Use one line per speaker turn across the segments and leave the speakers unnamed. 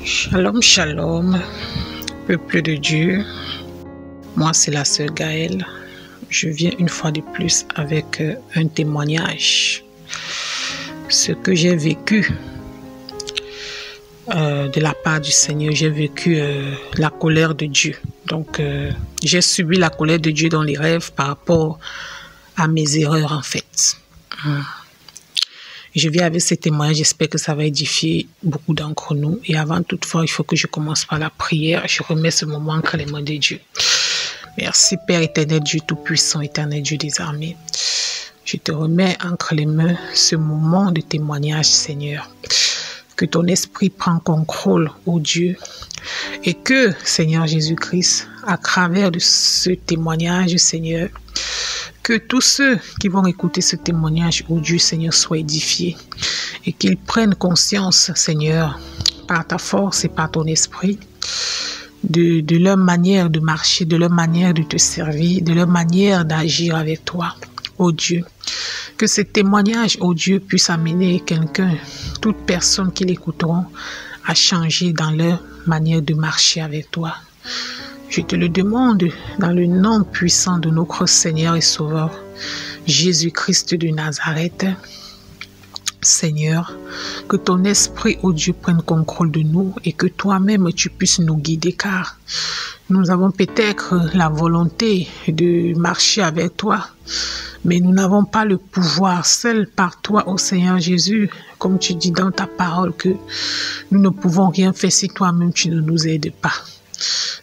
Shalom, shalom, peuple de Dieu. Moi, c'est la sœur Gaëlle. Je viens une fois de plus avec un témoignage. Ce que j'ai vécu de la part du Seigneur, j'ai vécu la colère de Dieu. Donc, j'ai subi la colère de Dieu dans les rêves par rapport à mes erreurs, en fait. Je viens avec ces témoignages, j'espère que ça va édifier beaucoup d'entre nous. Et avant toutefois, il faut que je commence par la prière. Je remets ce moment entre les mains de Dieu. Merci Père éternel, Dieu tout-puissant, éternel Dieu des armées. Je te remets entre les mains ce moment de témoignage, Seigneur. Que ton esprit prenne contrôle, ô Dieu. Et que, Seigneur Jésus-Christ, à travers de ce témoignage, Seigneur, que tous ceux qui vont écouter ce témoignage, ô Dieu, Seigneur, soient édifiés et qu'ils prennent conscience, Seigneur, par ta force et par ton esprit, de leur manière de marcher, de leur manière de te servir, de leur manière d'agir avec toi, ô Dieu. Que ce témoignage, ô Dieu, puisse amener quelqu'un, toute personne qui l'écouteront, à changer dans leur manière de marcher avec toi. Je te le demande dans le nom puissant de notre Seigneur et Sauveur, Jésus-Christ de Nazareth. Seigneur, que ton esprit, ô Dieu, prenne contrôle de nous et que toi-même tu puisses nous guider, car nous avons peut-être la volonté de marcher avec toi, mais nous n'avons pas le pouvoir. Seul par toi, ô Seigneur Jésus, comme tu dis dans ta parole, que nous ne pouvons rien faire si toi-même tu ne nous aides pas.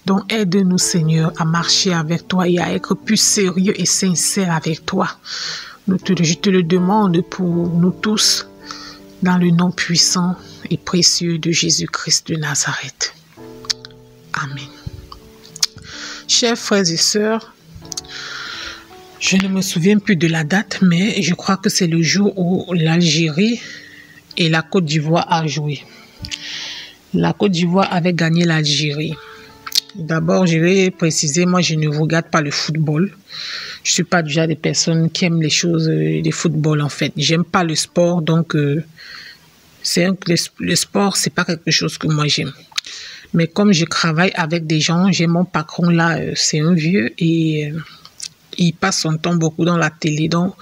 Donc aide-nous, Seigneur, à marcher avec toi et à être plus sérieux et sincère avec toi. Je te le demande pour nous tous, dans le nom puissant et précieux de Jésus-Christ de Nazareth. Amen. Chers frères et sœurs, je ne me souviens plus de la date, mais je crois que c'est le jour où l'Algérie et la Côte d'Ivoire a joué. La Côte d'Ivoire avait gagné l'Algérie. D'abord, je vais préciser, moi, je ne regarde pas le football. Je ne suis pas du genre de personnes qui aiment les choses de football, en fait. J'aime pas le sport, donc le sport, c'est pas quelque chose que moi j'aime. Mais comme je travaille avec des gens, j'ai mon patron là, c'est un vieux et il passe son temps beaucoup dans la télé, donc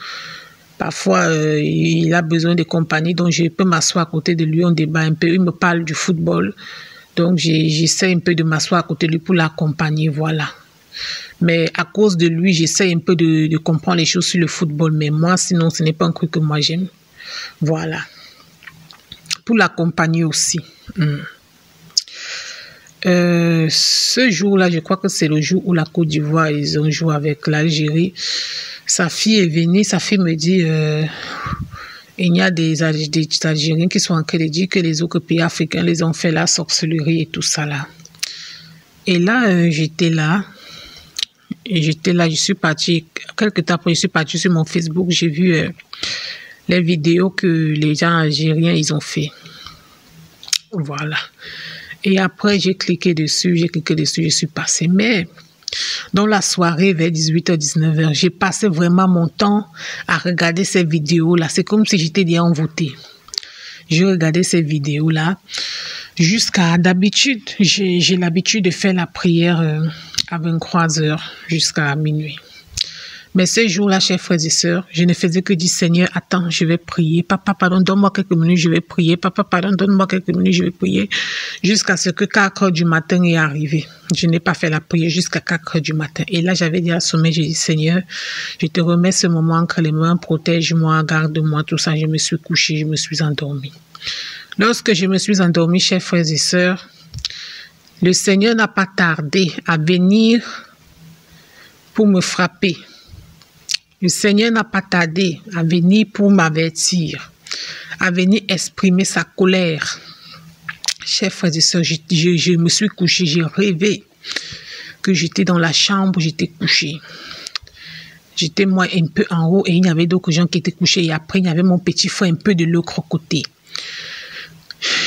parfois il a besoin de compagnie, donc je peux m'asseoir à côté de lui, on débat un peu, il me parle du football. Donc, j'essaie un peu de m'asseoir à côté de lui pour l'accompagner, voilà. Mais à cause de lui, j'essaie un peu de comprendre les choses sur le football. Mais moi, sinon, ce n'est pas un truc que moi j'aime. Voilà. Pour l'accompagner aussi. Ce jour-là, je crois que c'est le jour où la Côte d'Ivoire, ils ont joué avec l'Algérie. Sa fille est venue, sa fille me dit... il y a des Algériens qui sont en train de dire que les autres pays africains les ont fait la sorcellerie et tout ça là. Et là, j'étais là. Et j'étais là, je suis partie. Quelques temps après, je suis partie sur mon Facebook. J'ai vu les vidéos que les gens algériens, ils ont fait. Voilà. Et après, j'ai cliqué dessus, je suis passée. Mais... dans la soirée, vers 18h, 19h, j'ai passé vraiment mon temps à regarder ces vidéos-là. C'est comme si j'étais déjà envoûtée. J'ai regardé ces vidéos-là jusqu'à d'habitude. J'ai l'habitude de faire la prière à 23h jusqu'à minuit. Mais ce jour-là, chers frères et sœurs, je ne faisais que dire, Seigneur, attends, je vais prier. Papa, pardon, donne-moi quelques minutes, je vais prier. Papa, pardon, donne-moi quelques minutes, je vais prier. Jusqu'à ce que 4 heures du matin est arrivé. Je n'ai pas fait la prière jusqu'à 4 heures du matin. Et là, j'avais dit à sommeil, j'ai dit, Seigneur, je te remets ce moment entre les mains, protège-moi, garde-moi, tout ça. Je me suis couchée, je me suis endormie. Lorsque je me suis endormie, chers frères et sœurs, le Seigneur n'a pas tardé à venir pour me frapper. Le Seigneur n'a pas tardé à venir pour m'avertir, à venir exprimer sa colère. Chers frères et sœurs, je me suis couchée, j'ai rêvé que j'étais dans la chambre, j'étais couchée. J'étais moi un peu en haut et il y avait d'autres gens qui étaient couchés. Et après, il y avait mon petit frère un peu de l'autre côté.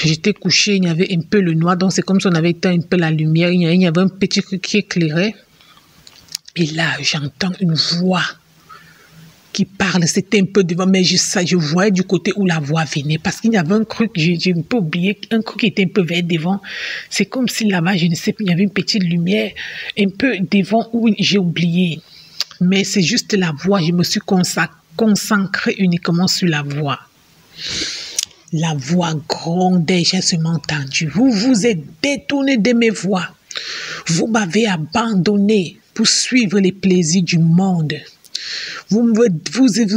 J'étais couchée, il y avait un peu le noir, donc c'est comme si on avait éteint un peu la lumière. Il y avait un petit truc qui éclairait. Et là, j'entends une voix qui parle, c'était un peu devant, mais je voyais du côté où la voix venait, parce qu'il y avait un truc, j'ai un peu oublié, un truc qui était un peu vers devant. C'est comme si là-bas, je ne sais plus, il y avait une petite lumière un peu devant où j'ai oublié. Mais c'est juste la voix, je me suis concentrée uniquement sur la voix. La voix grondait, j'ai seulement entendu. Vous vous êtes détourné de mes voix. Vous m'avez abandonné pour suivre les plaisirs du monde. Vous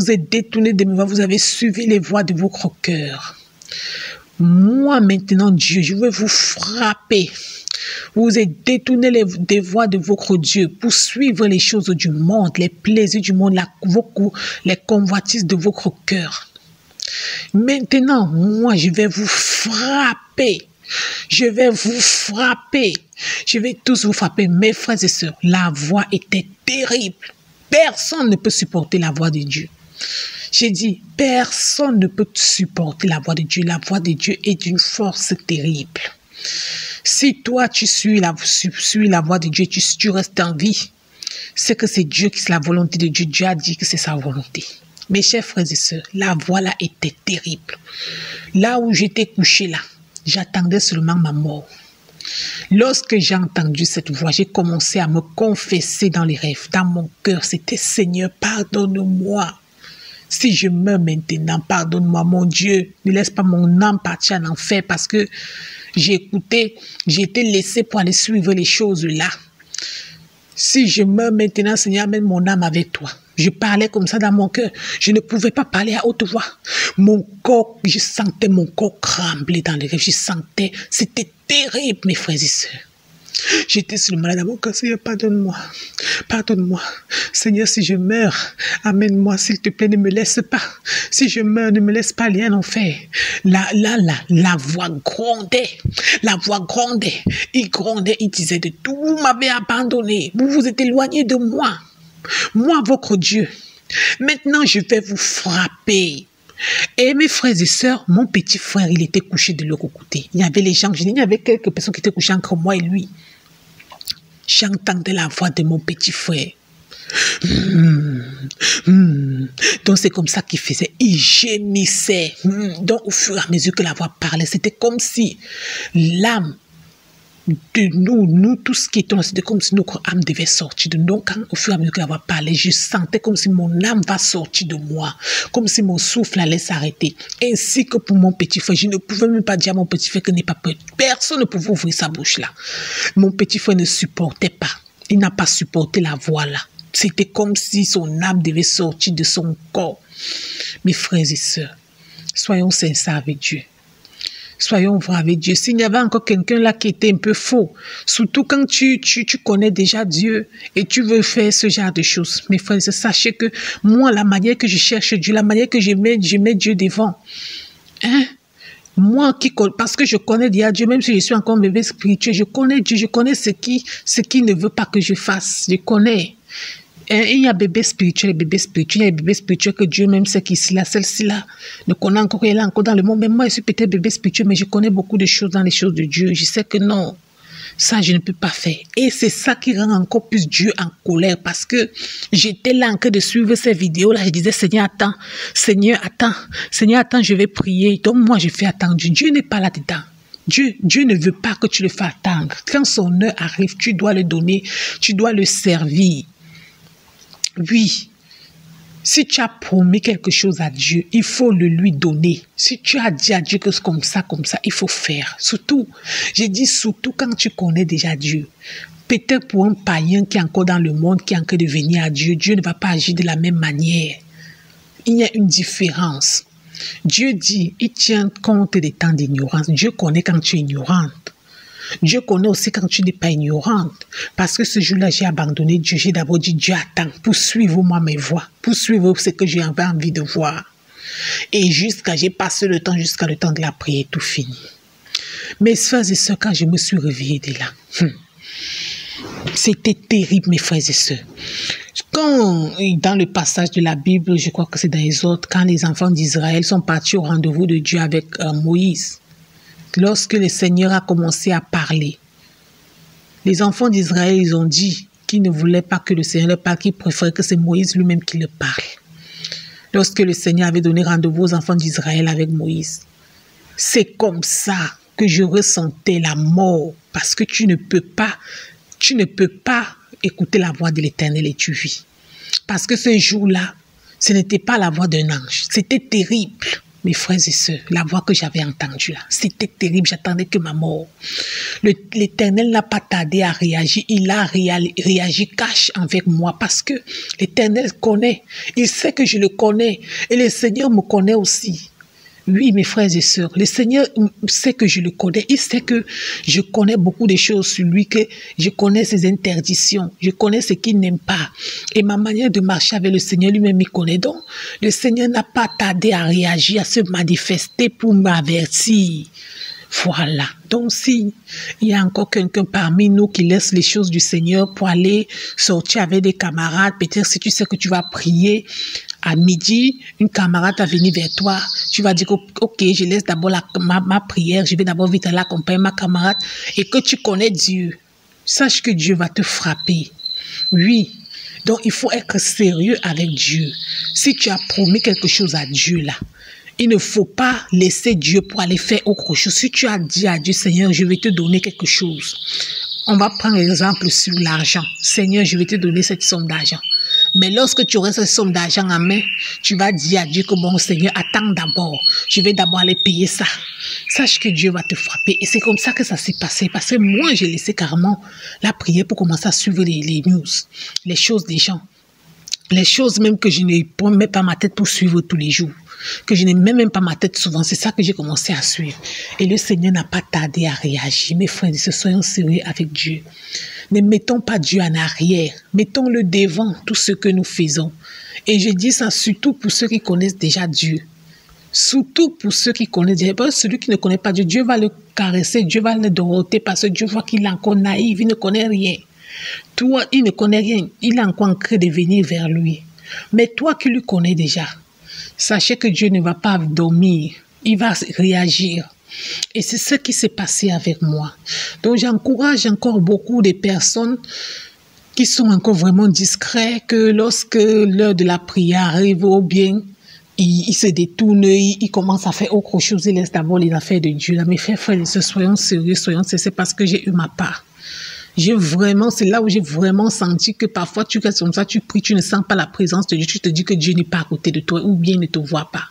êtes détourné de mes voix, vous avez suivi les voix de votre cœur. Moi maintenant, Dieu, je vais vous frapper. Vous êtes détourné des voix de votre Dieu pour suivre les choses du monde, les plaisirs du monde, les convoitises de votre cœur. Maintenant, moi, je vais vous frapper. Je vais vous frapper. Je vais tous vous frapper. Mes frères et sœurs, la voix était terrible. Personne ne peut supporter la voix de Dieu. J'ai dit, personne ne peut supporter la voix de Dieu. La voix de Dieu est d'une force terrible. Si toi, tu suis la voix de Dieu, tu restes en vie, c'est que c'est Dieu qui c'est la volonté de Dieu. Dieu a dit que c'est sa volonté. Mes chers frères et sœurs, la voix là était terrible. Là où j'étais couché là, j'attendais seulement ma mort. Lorsque j'ai entendu cette voix, j'ai commencé à me confesser dans les rêves. Dans mon cœur, c'était Seigneur, pardonne-moi. Si je meurs maintenant, pardonne-moi, mon Dieu. Ne laisse pas mon âme partir en enfer parce que j'ai été laissé pour aller suivre les choses là. Si je meurs maintenant, Seigneur, amène mon âme avec toi. Je parlais comme ça dans mon cœur. Je ne pouvais pas parler à haute voix. Mon corps, je sentais mon corps trembler dans les rêves. Je sentais, c'était terrible, mes frères et sœurs. J'étais sur le malade à mon cœur. Seigneur, pardonne-moi. Pardonne-moi. Seigneur, si je meurs, amène-moi, s'il te plaît, ne me laisse pas. Si je meurs, ne me laisse pas aller en enfer. La voix grondait. La voix grondait. Il grondait, il disait de tout. Vous m'avez abandonné. Vous vous êtes éloigné de moi. Moi, votre Dieu. Maintenant, je vais vous frapper. Et mes frères et sœurs, mon petit frère, il était couché de l'autre côté. Il y avait les gens, il y avait quelques personnes qui étaient couchées entre moi et lui. J'entendais la voix de mon petit frère. Donc c'est comme ça qu'il faisait. Il gémissait. Donc au fur et à mesure que la voix parlait, c'était comme si l'âme de nous tous qui étions, c'était comme si notre âme devait sortir de nous. Donc, quand, au fur et à mesure que la voix parlait, je sentais comme si mon âme va sortir de moi, comme si mon souffle allait s'arrêter. Ainsi que pour mon petit frère, je ne pouvais même pas dire à mon petit frère qu'il n'est pas peur. Personne ne pouvait ouvrir sa bouche là. Mon petit frère ne supportait pas. Il n'a pas supporté la voix là. C'était comme si son âme devait sortir de son corps. Mes frères et sœurs, soyons sincères avec Dieu. Soyons vrais avec Dieu. S'il y avait encore quelqu'un là qui était un peu faux, surtout quand tu connais déjà Dieu et tu veux faire ce genre de choses, mes frères, sachez que moi, la manière que je cherche Dieu, la manière que je mets Dieu devant, moi parce que je connais déjà Dieu, même si je suis encore un bébé spirituel, je connais Dieu, je connais ce qui ne veut pas que je fasse, je connais. Il y a bébé spirituel et bébé spirituel. Il y a bébé spirituel que Dieu même sait qu'ici, là, celle-ci-là, ne connaît encore, elle est encore dans le monde. Mais moi, je suis peut-être bébé spirituel, mais je connais beaucoup de choses dans les choses de Dieu. Je sais que non, ça, je ne peux pas faire. Et c'est ça qui rend encore plus Dieu en colère parce que j'étais là en train de suivre ces vidéos-là. Je disais, Seigneur, attends. Seigneur, attends. Seigneur, attends, je vais prier. Donc, moi, je fais attendre. Dieu n'est pas là-dedans. Dieu ne veut pas que tu le fasses attendre. Quand son heure arrive, tu dois le donner. Tu dois le servir. Oui, si tu as promis quelque chose à Dieu, il faut le lui donner. Si tu as dit à Dieu que c'est comme ça, il faut faire. Surtout, j'ai dit surtout quand tu connais déjà Dieu. Peut-être pour un païen qui est encore dans le monde, qui est en train de venir à Dieu, Dieu ne va pas agir de la même manière. Il y a une différence. Dieu dit, il tient compte des temps d'ignorance. Dieu connaît quand tu es ignorante. Dieu connaît aussi quand tu n'es pas ignorante. Parce que ce jour-là, j'ai abandonné Dieu. J'ai d'abord dit, Dieu, attends, poursuivre-moi mes voies. Poursuivre ce que j'ai envie de voir. Et j'ai passé le temps jusqu'à le temps de la prière, tout fini. Mes frères et sœurs, quand je me suis réveillée de là, c'était terrible, mes frères et sœurs. Quand, dans le passage de la Bible, je crois que c'est dans les autres, quand les enfants d'Israël sont partis au rendez-vous de Dieu avec Moïse, lorsque le Seigneur a commencé à parler, les enfants d'Israël, ils ont dit qu'ils ne voulaient pas que le Seigneur leur parle, qu'ils préféraient que c'est Moïse lui-même qui leur parle. lorsque le Seigneur avait donné rendez-vous aux enfants d'Israël avec Moïse. C'est comme ça que je ressentais la mort, parce que tu ne peux pas écouter la voix de l'Éternel et tu vis. Parce que ce jour-là, ce n'était pas la voix d'un ange, c'était terrible. Mes frères et sœurs, la voix que j'avais entendue là, c'était terrible, j'attendais que ma mort. L'Éternel n'a pas tardé à réagir, il a réagi cash avec moi parce que l'Éternel connaît, il sait que je le connais et le Seigneur me connaît aussi. Oui, mes frères et sœurs, le Seigneur sait que je le connais. Il sait que je connais beaucoup de choses sur lui, que je connais ses interdictions, je connais ce qu'il n'aime pas. Et ma manière de marcher avec le Seigneur lui-même, il connaît. Donc, le Seigneur n'a pas tardé à réagir, à se manifester pour m'avertir. Voilà. Donc, si il y a encore quelqu'un parmi nous qui laisse les choses du Seigneur pour aller sortir avec des camarades, peut-être si tu sais que tu vas prier, à midi, une camarade va venir vers toi. Tu vas dire, ok, je laisse d'abord ma prière, je vais d'abord vite aller accompagner ma camarade. Et que tu connais Dieu, sache que Dieu va te frapper. Oui, donc il faut être sérieux avec Dieu. Si tu as promis quelque chose à Dieu là, il ne faut pas laisser Dieu pour aller faire autre chose. Si tu as dit à Dieu, Seigneur, je vais te donner quelque chose. On va prendre l'exemple sur l'argent. Seigneur, je vais te donner cette somme d'argent. Mais lorsque tu auras cette somme d'argent en main, tu vas dire à Dieu que bon Seigneur, attends d'abord. Je vais d'abord aller payer ça. Sache que Dieu va te frapper. Et c'est comme ça que ça s'est passé. Parce que moi, j'ai laissé carrément la prière pour commencer à suivre les news, les choses des gens. Les choses même que je ne mets pas ma tête pour suivre tous les jours. Que je ne mets même pas ma tête souvent. C'est ça que j'ai commencé à suivre. Et le Seigneur n'a pas tardé à réagir. Mes frères, soyons sérieux avec Dieu. Ne mettons pas Dieu en arrière. Mettons-le devant tout ce que nous faisons. Et je dis ça surtout pour ceux qui connaissent déjà Dieu. Surtout pour ceux qui connaissent Dieu. Celui qui ne connaît pas Dieu, Dieu va le caresser, Dieu va le doroter parce que Dieu voit qu'il est encore naïf, il ne connaît rien. Toi, il ne connaît rien. Il est encore en train de venir vers lui. Mais toi qui le connais déjà, sachez que Dieu ne va pas dormir. Il va réagir. Et c'est ce qui s'est passé avec moi. Donc j'encourage encore beaucoup de personnes qui sont encore vraiment discrets, que lorsque l'heure de la prière arrive ou bien ils se détournent, ils commencent à faire autre chose, ils laissent d'abord les affaires de Dieu. Là, mes frères, soyons sérieux, c'est parce que j'ai eu ma part. C'est là où j'ai vraiment senti que parfois tu restes comme ça, tu pries, tu ne sens pas la présence de Dieu, tu te dis que Dieu n'est pas à côté de toi ou bien il ne te voit pas.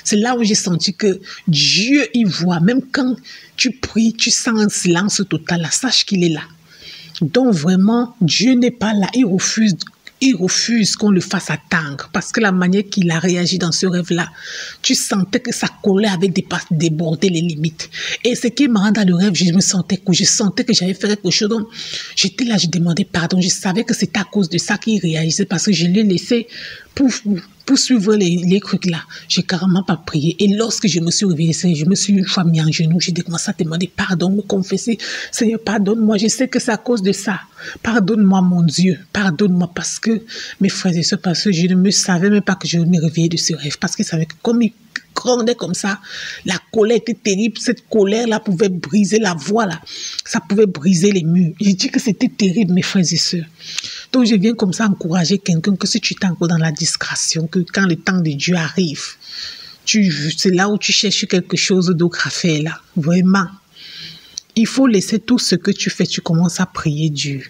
C'est là où j'ai senti que Dieu y voit. Même quand tu pries, tu sens un silence total. Là, sache qu'il est là. Donc vraiment, Dieu n'est pas là. Il refuse qu'on le fasse attendre. Parce que la manière qu'il a réagi dans ce rêve-là, tu sentais que sa colère avait débordé les limites. Et ce qui me rend dans le rêve, je sentais que j'avais fait quelque chose. Donc, j'étais là, je demandais pardon. Je savais que c'était à cause de ça qu'il réagissait parce que je l'ai laissé pour suivre les trucs là. J'ai carrément pas prié. Et lorsque je me suis réveillée, je me suis une fois mis en genoux, j'ai commencé à demander pardon, me confesser. Seigneur, pardonne-moi, je sais que c'est à cause de ça. Pardonne-moi, mon Dieu. Pardonne-moi parce que, mes frères et sœurs, parce que je ne me savais même pas que je me réveillais de ce rêve. Parce qu'il savait que comme il grondait comme ça, la colère était terrible. Cette colère-là pouvait briser la voie là. Ça pouvait briser les murs. J'ai dit que c'était terrible, mes frères et sœurs. Donc, je viens comme ça encourager quelqu'un que si tu es encore dans la discrétion, que quand le temps de Dieu arrive, c'est là où tu cherches quelque chose d'autre à faire là. Vraiment. Il faut laisser tout ce que tu fais, tu commences à prier Dieu.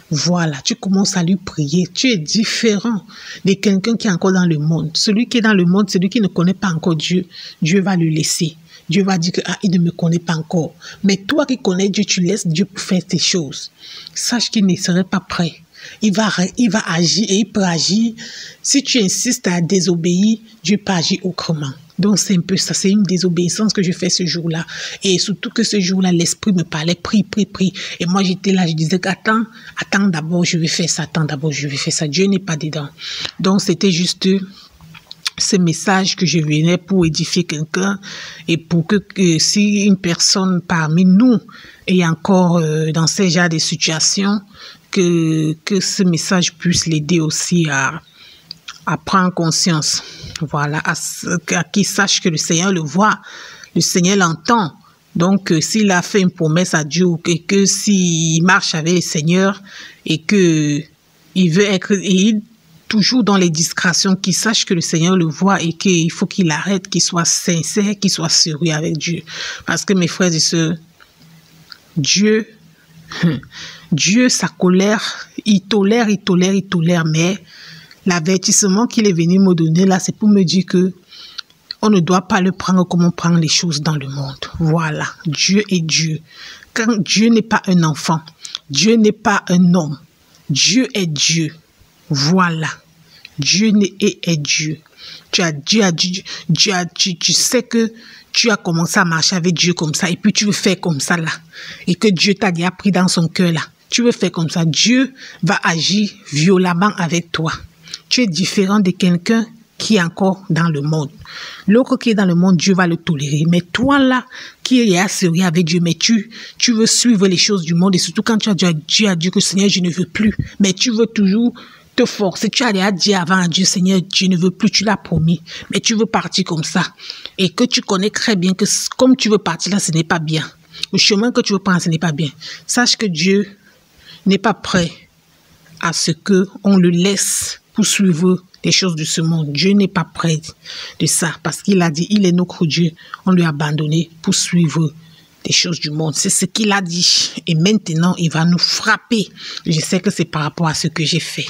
Voilà, tu commences à lui prier. Tu es différent de quelqu'un qui est encore dans le monde. Celui qui est dans le monde, celui qui ne connaît pas encore Dieu, Dieu va le laisser. Dieu va dire que il ne me connaît pas encore. Mais toi qui connais Dieu, tu laisses Dieu pour faire tes choses. Sache qu'il ne serait pas prêt. Il va agir et il peut agir. Si tu insistes à désobéir, Dieu peut agir autrement. Donc c'est un peu ça, c'est une désobéissance que je fais ce jour-là. Et surtout que ce jour-là, l'esprit me parlait, prie. Et moi j'étais là, je disais attends d'abord, je vais faire ça, attends d'abord, je vais faire ça. Dieu n'est pas dedans. Donc c'était juste ce message que je venais pour édifier quelqu'un et pour que si une personne parmi nous est encore dans ce genre de situation, que ce message puisse l'aider aussi à prendre conscience. Voilà, à qui sache que le Seigneur le voit, le Seigneur l'entend. Donc, s'il a fait une promesse à Dieu et que s'il marche avec le Seigneur et que il veut être, et toujours dans les distractions, qu'il sache que le Seigneur le voit et qu'il faut qu'il arrête, qu'il soit sincère, qu'il soit sérieux avec Dieu. Parce que mes frères et sœurs, Dieu, sa colère, il tolère, mais l'avertissement qu'il est venu me donner là, c'est pour me dire que on ne doit pas le prendre comme on prend les choses dans le monde. Voilà, Dieu est Dieu. Quand Dieu n'est pas un enfant, Dieu n'est pas un homme, Dieu est Dieu. Voilà, Dieu est Dieu. Tu sais que tu as commencé à marcher avec Dieu comme ça et puis tu veux faire comme ça là. Et que Dieu t'a déjà pris dans son cœur là. Tu veux faire comme ça. Dieu va agir violemment avec toi. Tu es différent de quelqu'un qui est encore dans le monde. L'autre qui est dans le monde, Dieu va le tolérer. Mais toi là, qui est sérieux avec Dieu, mais tu veux suivre les choses du monde. Et surtout quand tu as dit à Dieu que Seigneur, je ne veux plus. Mais tu veux toujours te forcer. Tu as déjà dit avant à Dieu, Seigneur, je ne veux plus, tu l'as promis. Mais tu veux partir comme ça. Et que tu connais très bien que comme tu veux partir là, ce n'est pas bien. Le chemin que tu veux prendre, ce n'est pas bien. Sache que Dieu n'est pas prêt à ce qu'on le laisse poursuivre les choses de ce monde. Dieu n'est pas prêt de ça parce qu'il a dit, il est notre Dieu. On lui a abandonné pour suivre les choses du monde. C'est ce qu'il a dit. Et maintenant, il va nous frapper. Je sais que c'est par rapport à ce que j'ai fait.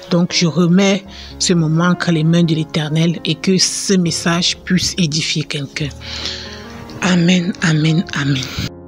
Donc, je remets ce moment entre les mains de l'Éternel et que ce message puisse édifier quelqu'un. Amen, amen, amen.